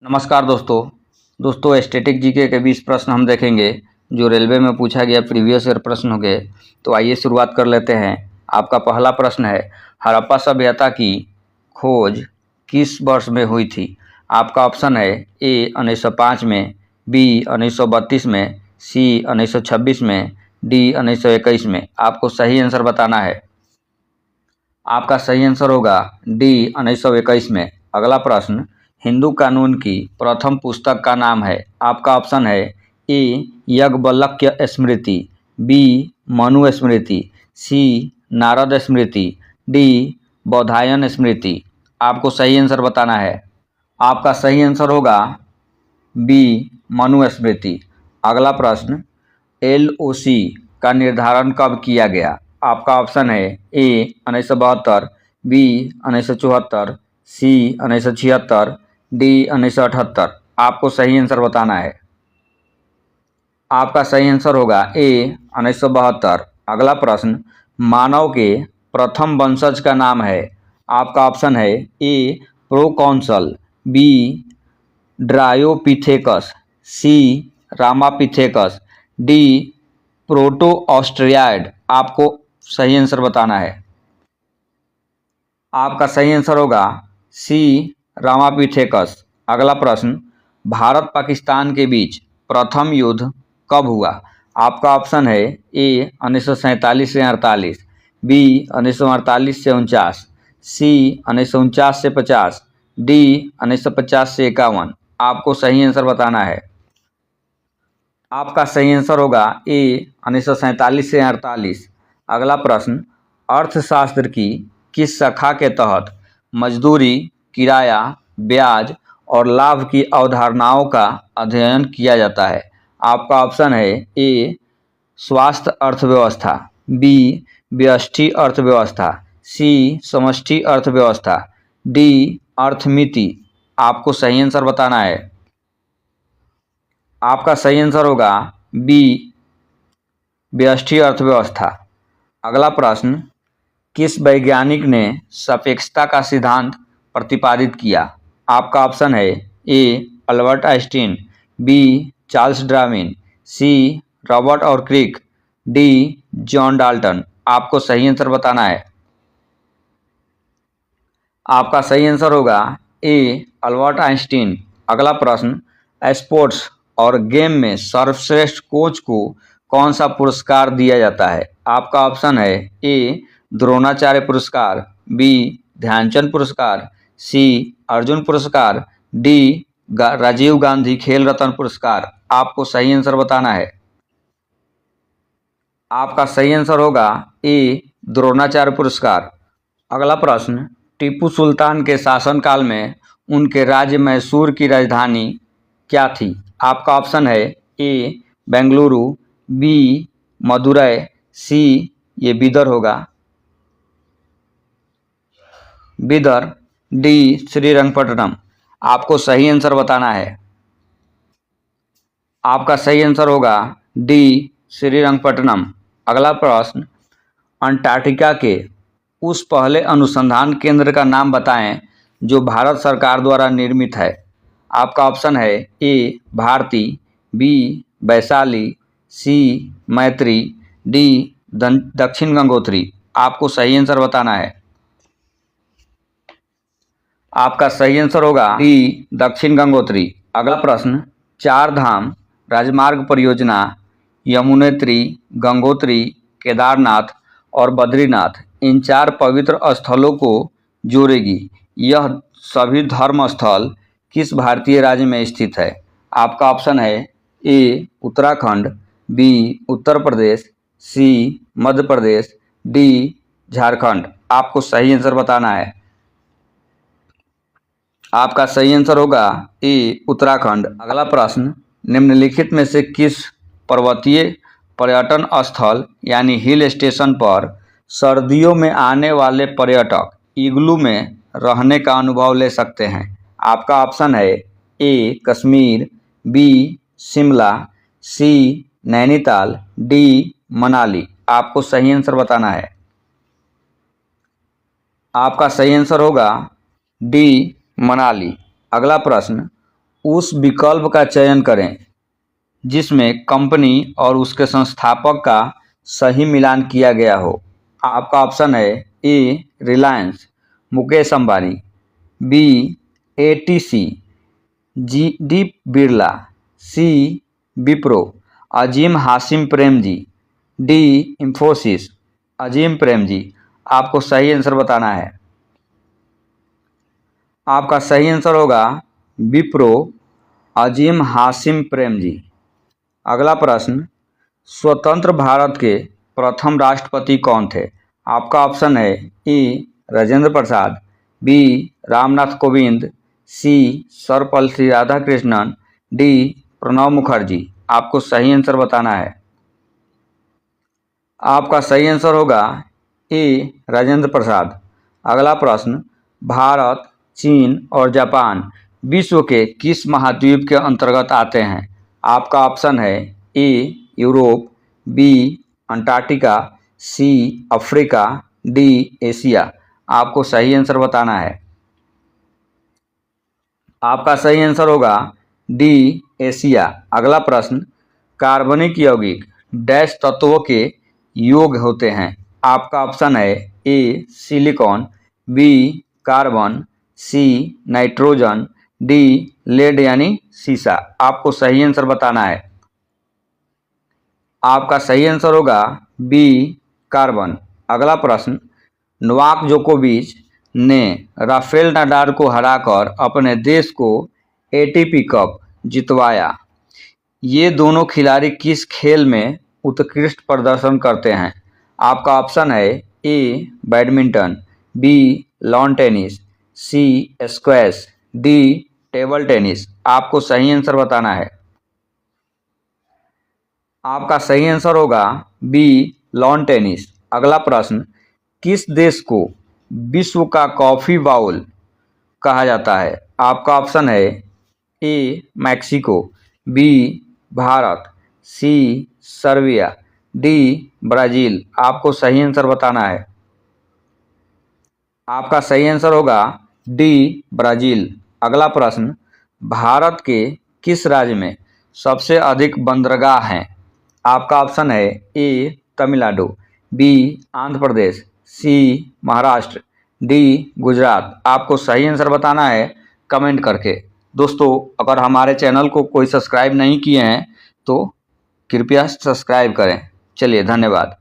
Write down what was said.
नमस्कार दोस्तों static GK के 20 प्रश्न हम देखेंगे जो रेलवे में पूछा गया प्रीवियस ईयर प्रश्न हो गए। तो आइए शुरुआत कर लेते हैं। आपका पहला प्रश्न है, हड़प्पा सभ्यता की खोज किस वर्ष में हुई थी? आपका ऑप्शन है ए 1905 में, बी 1932 में, सी 1926 में, डी 1921 में। आपको सही आंसर बताना है। आपका सही आंसर होगा डी 1921 में। अगला प्रश्न, हिंदू कानून की प्रथम पुस्तक का नाम है। आपका ऑप्शन है ए याज्ञवल्क्य स्मृति, बी मनु स्मृति, सी नारद स्मृति, डी बौधायन स्मृति। आपको सही आंसर बताना है। आपका सही आंसर होगा बी मनु स्मृति। अगला प्रश्न, LOC का निर्धारण कब किया गया? आपका ऑप्शन है ए 1972, बी 1974, सी 1976, डी 1978। आपको सही आंसर बताना है। आपका सही आंसर होगा ए 1972। अगला प्रश्न, मानव के प्रथम वंशज का नाम है। आपका ऑप्शन है ए प्रोकॉन्सल, बी ड्रायोपिथेकस, सी रामापिथेकस, डी प्रोटो ऑस्ट्रियाइड। आपको सही आंसर बताना है। आपका सही आंसर होगा सी रामापिथेकस। अगला प्रश्न, भारत पाकिस्तान के बीच प्रथम युद्ध कब हुआ? आपका ऑप्शन है ए 1947 से 48, बी 1948 से 49, सी 1949 से 50, डी 1950 से 51। आपको सही आंसर बताना है। आपका सही आंसर होगा ए 1947 से 48। अगला प्रश्न, अर्थशास्त्र की किस शाखा के तहत मजदूरी, किराया, ब्याज और लाभ की अवधारणाओं का अध्ययन किया जाता है? आपका ऑप्शन है ए स्वास्थ्य अर्थव्यवस्था, बी व्यष्टि अर्थव्यवस्था, सी समष्टि अर्थव्यवस्था, डी अर्थमिति। आपको सही आंसर बताना है। आपका सही आंसर होगा बी व्यष्टि अर्थव्यवस्था। अगला प्रश्न, किस वैज्ञानिक ने सापेक्षता का सिद्धांत प्रतिपादित किया? आपका ऑप्शन है A Albert Einstein, B Charles Darwin, C Robert और क्रिक, डी जॉन डाल्टन। आपको सही आंसर बताना है। आपका सही आंसर होगा ए अल्बर्ट आइंस्टीन। अगला प्रश्न, स्पोर्ट्स और गेम में सर्वश्रेष्ठ कोच को कौन सा पुरस्कार दिया जाता है? आपका ऑप्शन है ए द्रोणाचार्य पुरस्कार, बी ध्यानचंद पुरस्कार, सी अर्जुन पुरस्कार, डी राजीव गांधी खेल रत्न पुरस्कार। आपको सही आंसर बताना है। आपका सही आंसर होगा ए द्रोणाचार्य पुरस्कार। अगला प्रश्न, टीपू सुल्तान के शासनकाल में उनके राज्य मैसूर की राजधानी क्या थी? आपका ऑप्शन है ए बेंगलुरु, बी मदुरै, सी ये बिदर होगा बिदर, डी श्रीरंगपट्टनम। आपको सही आंसर बताना है। आपका सही आंसर होगा डी श्रीरंगपट्टनम। अगला प्रश्न, अंटार्कटिका के उस पहले अनुसंधान केंद्र का नाम बताएं जो भारत सरकार द्वारा निर्मित है। आपका ऑप्शन है ए भारती, बी वैशाली, सी मैत्री, डी दक्षिण गंगोत्री। आपको सही आंसर बताना है। आपका सही आंसर होगा डी दक्षिण गंगोत्री। अगला प्रश्न, चार धाम राजमार्ग परियोजना यमुनोत्री, गंगोत्री, केदारनाथ और बद्रीनाथ इन चार पवित्र स्थलों को जोड़ेगी। यह सभी धर्म स्थल किस भारतीय राज्य में स्थित है? आपका ऑप्शन है ए उत्तराखंड, बी उत्तर प्रदेश, सी मध्य प्रदेश, डी झारखंड। आपको सही आंसर बताना है। आपका सही आंसर होगा ए उत्तराखंड। अगला प्रश्न, निम्नलिखित में से किस पर्वतीय पर्यटन स्थल यानी हिल स्टेशन पर सर्दियों में आने वाले पर्यटक इग्लू में रहने का अनुभव ले सकते हैं? आपका ऑप्शन है ए कश्मीर, बी शिमला, सी नैनीताल, डी मनाली। आपको सही आंसर बताना है। आपका सही आंसर होगा डी मनाली। अगला प्रश्न, उस विकल्प का चयन करें जिसमें कंपनी और उसके संस्थापक का सही मिलान किया गया हो। आपका ऑप्शन है A Reliance Mukesh Ambani, B ATC D Birla, C Wipro Azim Hashim Premji, D Infosys Azim Premji. आपको सही आंसर बताना है। आपका सही आंसर होगा विप्रो अजीम हाशिम प्रेमजी। अगला प्रश्न, स्वतंत्र भारत के प्रथम राष्ट्रपति कौन थे? आपका ऑप्शन है ए राजेंद्र प्रसाद, बी रामनाथ कोविंद, सी सर्वपल्ली राधाकृष्णन, डी प्रणब मुखर्जी। आपको सही आंसर बताना है। आपका सही आंसर होगा ए राजेंद्र प्रसाद। अगला प्रश्न, भारत, चीन और जापान विश्व के किस महाद्वीप के अंतर्गत आते हैं? आपका ऑप्शन है A Europe, B Antarctica, C Africa, D Asia. आपको सही आंसर बताना है। आपका सही आंसर होगा डी एशिया। अगला प्रश्न, कार्बनिक यौगिक डैश तत्वों के योग होते हैं? आपका ऑप्शन है A silicon, B carbon, C nitrogen, D lead यानी सीसा। आपको सही आंसर बताना है। आपका सही आंसर होगा बी कार्बन। अगला प्रश्न, नोवाक जोकोविच ने राफेल नाडाल को हराकर अपने देश को एटीपी कप जितवाया। ये दोनों खिलाड़ी किस खेल में उत्कृष्ट प्रदर्शन करते हैं? आपका ऑप्शन है A badminton, B lawn tennis, C squash, D table tennis. आपको सही आंसर बताना है। आपका सही आंसर होगा बी लॉन टेनिस। अगला प्रश्न, किस देश को विश्व का कॉफी बाउल कहा जाता है? आपका ऑप्शन है ए मैक्सिको, बी भारत, सी सर्बिया, डी ब्राज़ील। आपको सही आंसर बताना है। आपका सही आंसर होगा डी ब्राज़ील। अगला प्रश्न, भारत के किस राज्य में सबसे अधिक बंदरगाह हैं? आपका ऑप्शन है ए तमिलनाडु, बी आंध्र प्रदेश, सी महाराष्ट्र, डी गुजरात। आपको सही आंसर बताना है कमेंट करके। दोस्तों, अगर हमारे चैनल को कोई सब्सक्राइब नहीं किए हैं तो कृपया सब्सक्राइब करें। चलिए, धन्यवाद।